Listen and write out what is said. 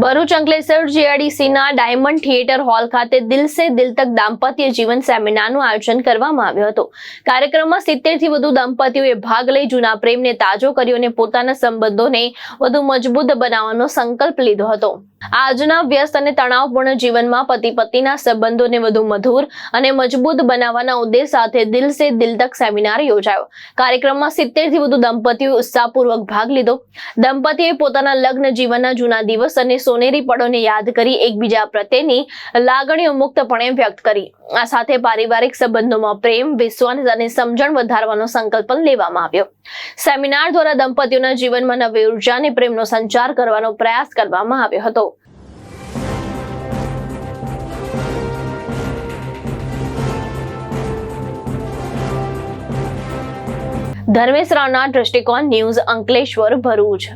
ભરૂચ અંકલેશ્વર જીઆઈડીસીના diamond theatre hall ખાતે દિલ સે દિલ તક દાંપત્ય જીવન સેમિનારનું આયોજન કરવામાં આવ્યું હતું। કાર્યક્રમમાં 70 થી વધુ દંપતીઓએ ભાગ લઈ જૂના પ્રેમને તાજો કર્યો અને પોતાના સંબંધોને વધુ મજબૂત બનાવવાનો સંકલ્પ લીધો હતો। આજના વ્યસ્ત અને તણાવપૂર્ણ જીવનમાં પતિ પત્નીના સંબંધોને વધુ મધુર અને મજબૂત બનાવવાના ઉદ્દેશ સાથે દિલ સે દિલ તક સેમિનાર યોજાયો। કાર્યક્રમમાં 70 થી વધુ દંપતીઓએ ઉત્સાહપૂર્વક ભાગ લીધો। દંપતીઓએ પોતાના લગ્ન જીવનના જૂના દિવસ અને સોનેરી પળોને યાદ કરી એકબીજા પ્રત્યેની લાગણીઓ મુક્તપણે વ્યક્ત કરી। આ સાથે પારિવારિક સંબંધોમાં પ્રેમ, વિશ્વાસ અને સમજણ વધારવાનો સંકલ્પ લેવામાં આવ્યો। સેમિનાર દ્વારા દંપતીઓના જીવનમાં નવી ઉર્જા અને પ્રેમનો સંચાર કરવાનો પ્રયાસ કરવામાં આવ્યો હતો। ધર્મેશ રાણા, દ્રષ્ટિકોણ ન્યૂઝ, અંકલેશ્વર, ભરૂચ।